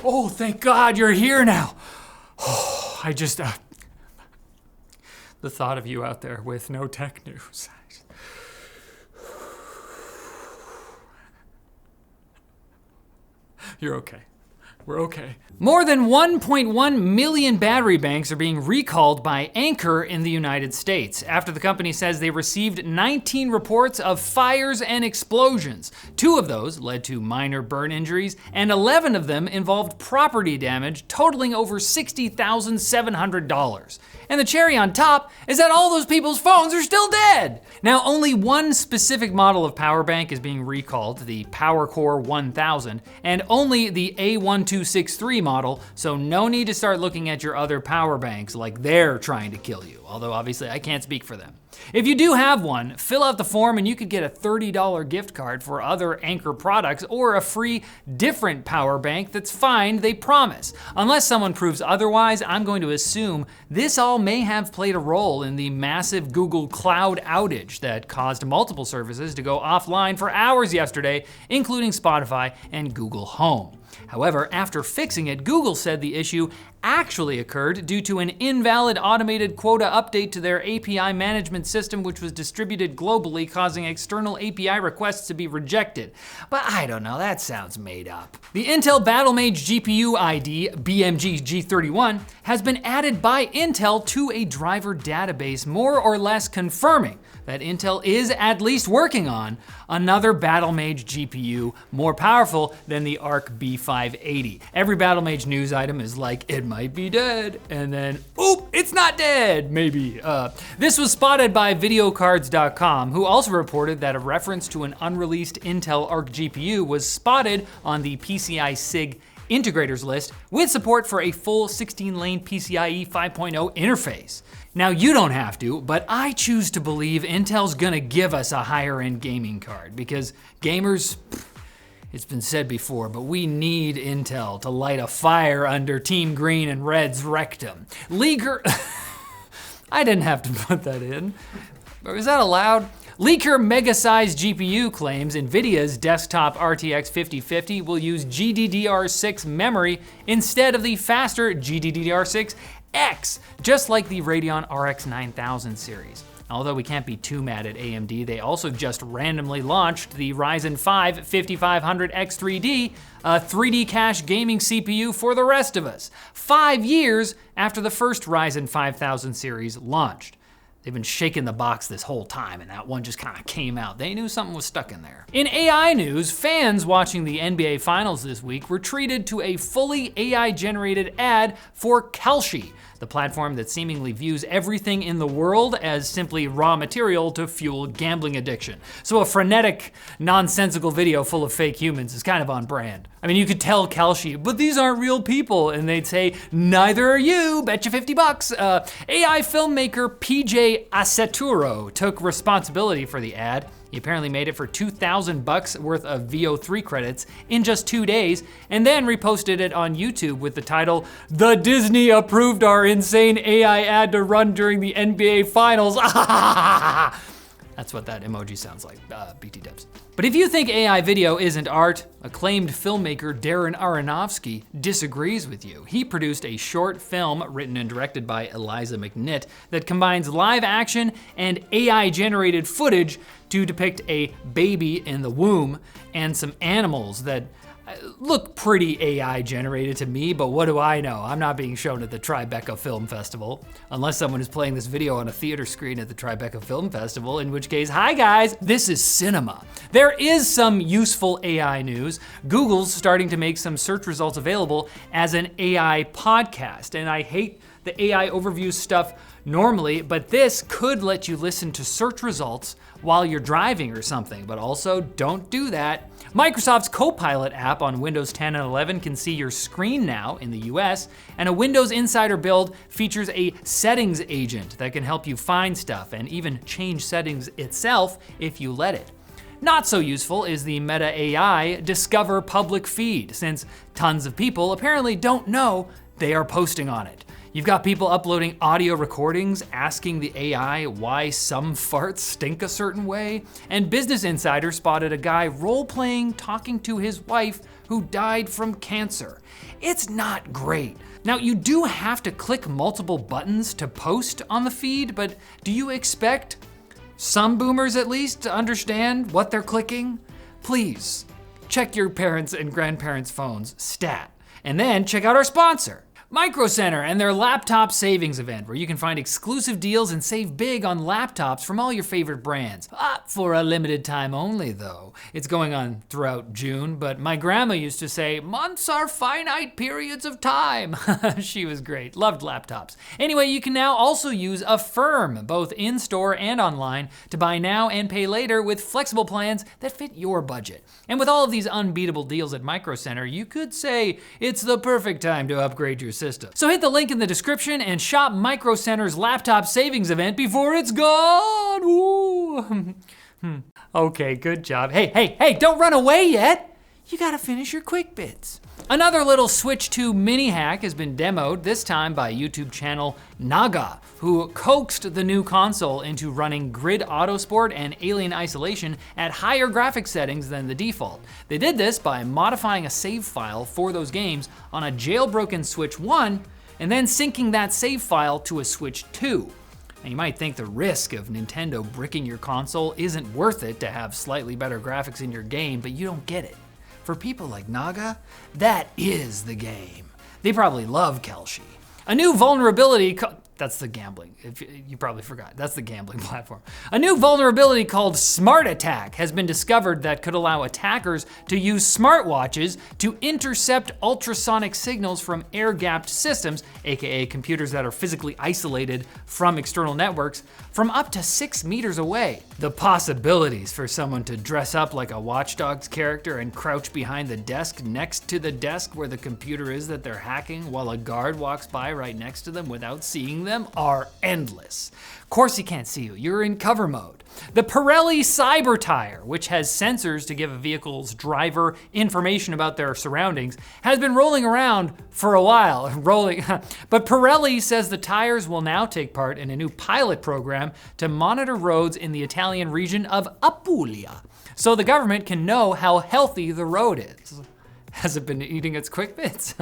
Oh, thank God you're here now. Oh, I just, the thought of you out there with no tech news. You're okay. We're okay. More than 1.1 million battery banks are being recalled by Anker in the United States after the company says they received 19 reports of fires and explosions. 2 of those led to minor burn injuries, and 11 of them involved property damage totaling over $60,700. And the cherry on top is that all those people's phones are still dead. Now, only one specific model of power bank is being recalled, the PowerCore 1000, and only the A1263 model, so no need to start looking at your other power banks like they're trying to kill you, although obviously I can't speak for them. If you do have one, fill out the form and you could get a $30 gift card for other Anker products or a free different power bank that's fine, they promise. Unless someone proves otherwise, I'm going to assume this all may have played a role in the massive Google Cloud outage that caused multiple services to go offline for hours yesterday, including Spotify and Google Home. However, after fixing it, Google said the issue actually occurred due to an invalid automated quota update to their API management system, which was distributed globally, causing external API requests to be rejected. But I don't know, that sounds made up. The Intel Battlemage GPU ID, BMG G31, has been added by Intel to a driver database, more or less confirming that Intel is at least working on another Battlemage GPU more powerful than the Arc B580. Every Battlemage news item is like, it might be dead, and then, oop, it's not dead, maybe. This was spotted by videocards.com, who also reported that a reference to an unreleased Intel Arc GPU was spotted on the PCI SIG integrators list with support for a full 16-lane PCIe 5.0 interface. Now, you don't have to, but I choose to believe Intel's gonna give us a higher end gaming card because gamers, it's been said before, but we need Intel to light a fire under Team Green and Red's rectum. I didn't have to put that in. Is that allowed? Leaker mega-sized GPU claims NVIDIA's desktop RTX 5050 will use GDDR6 memory instead of the faster GDDR6X, just like the Radeon RX 9000 series. Although we can't be too mad at AMD, they also just randomly launched the Ryzen 5 5500X3D, a 3D cache gaming CPU for the rest of us, 5 years after the first Ryzen 5000 series launched. They've been shaking the box this whole time, and that one just kind of came out. They knew something was stuck in there. In AI news, fans watching the NBA Finals this week were treated to a fully AI-generated ad for Kalshi, the platform that seemingly views everything in the world as simply raw material to fuel gambling addiction. So a frenetic, nonsensical video full of fake humans is kind of on brand. I mean, you could tell Kalshi, but these aren't real people, and they'd say, neither are you, bet you $50. AI filmmaker PJ Aceturo took responsibility for the ad. He apparently made it for $2,000 worth of VO3 credits in just 2 days, and then reposted it on YouTube with the title, "The Disney approved our insane AI ad to run during the NBA Finals." That's what that emoji sounds like, BT dubs. But if you think AI video isn't art, acclaimed filmmaker Darren Aronofsky disagrees with you. He produced a short film written and directed by Eliza McNitt that combines live action and AI-generated footage to depict a baby in the womb and some animals that look pretty AI generated to me, but what do I know? I'm not being shown at the Tribeca Film Festival, unless someone is playing this video on a theater screen at the Tribeca Film Festival, in which case, hi guys, this is cinema. There is some useful AI news. Google's starting to make some search results available as an AI podcast, and I hate the AI overview stuff normally, but this could let you listen to search results while you're driving or something, but also don't do that. Microsoft's Copilot app on Windows 10 and 11 can see your screen now in the US, and a Windows Insider build features a settings agent that can help you find stuff and even change settings itself if you let it. Not so useful is the Meta AI Discover public feed, since tons of people apparently don't know they are posting on it. You've got people uploading audio recordings asking the AI why some farts stink a certain way, and Business Insider spotted a guy role-playing talking to his wife who died from cancer. It's not great. Now, you do have to click multiple buttons to post on the feed, but do you expect some boomers at least to understand what they're clicking? Please, check your parents' and grandparents' phones, stat, and then check out our sponsor, Micro Center, and their laptop savings event, where you can find exclusive deals and save big on laptops from all your favorite brands. For a limited time only, though. It's going on throughout June, but my grandma used to say, months are finite periods of time. She was great, loved laptops. Anyway, you can now also use Affirm, both in-store and online, to buy now and pay later with flexible plans that fit your budget. And with all of these unbeatable deals at Micro Center, you could say it's the perfect time to upgrade your system. So hit the link in the description and shop Micro Center's laptop savings event before it's gone. Ooh. Okay, good job. Hey, don't run away yet. You gotta finish your quick bits. Another little Switch 2 mini hack has been demoed, this time by YouTube channel Naga, who coaxed the new console into running Grid Autosport and Alien Isolation at higher graphics settings than the default. They did this by modifying a save file for those games on a jailbroken Switch 1 and then syncing that save file to a Switch 2. Now, you might think the risk of Nintendo bricking your console isn't worth it to have slightly better graphics in your game, but you don't get it. For people like Naga, that is the game. They probably love Kelshi. A new vulnerability, that's the gambling, if you probably forgot, that's the gambling platform. A new vulnerability called Smart Attack has been discovered that could allow attackers to use smartwatches to intercept ultrasonic signals from air-gapped systems, AKA computers that are physically isolated from external networks, from up to 6 meters away. The possibilities for someone to dress up like a Watch Dogs character and crouch behind the desk next to the desk where the computer is that they're hacking while a guard walks by right next to them without seeing them are endless. Of course he can't see you, you're in cover mode. The Pirelli Cyber Tire, which has sensors to give a vehicle's driver information about their surroundings, has been rolling around for a while. But Pirelli says the tires will now take part in a new pilot program to monitor roads in the Italian region of Apulia, so the government can know how healthy the road is. Has it been eating its quick bits?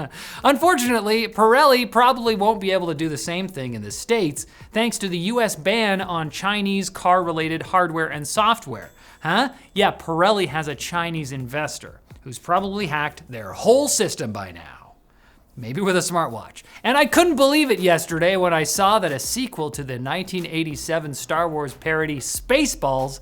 Unfortunately, Pirelli probably won't be able to do the same thing in the States, thanks to the US ban on Chinese car-related hardware and software. Yeah, Pirelli has a Chinese investor who's probably hacked their whole system by now. Maybe with a smartwatch. And I couldn't believe it yesterday when I saw that a sequel to the 1987 Star Wars parody Spaceballs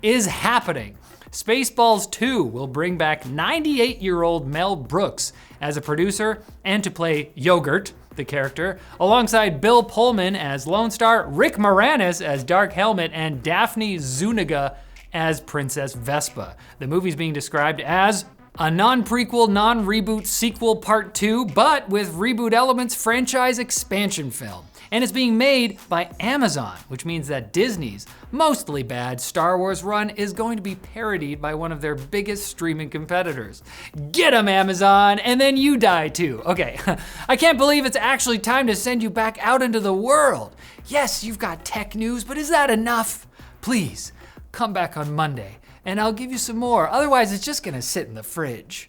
is happening. Spaceballs 2 will bring back 98-year-old Mel Brooks as a producer and to play Yogurt, the character, alongside Bill Pullman as Lone Star, Rick Moranis as Dark Helmet, and Daphne Zuniga as Princess Vespa. The movie's being described as a non-prequel, non-reboot sequel part 2, but with reboot elements franchise expansion film. And it's being made by Amazon, which means that Disney's mostly bad Star Wars run is going to be parodied by one of their biggest streaming competitors. Get 'em, Amazon, and then you die too. Okay, I can't believe it's actually time to send you back out into the world. Yes, you've got tech news, but is that enough? Please, come back on Monday, and I'll give you some more. Otherwise, it's just gonna sit in the fridge.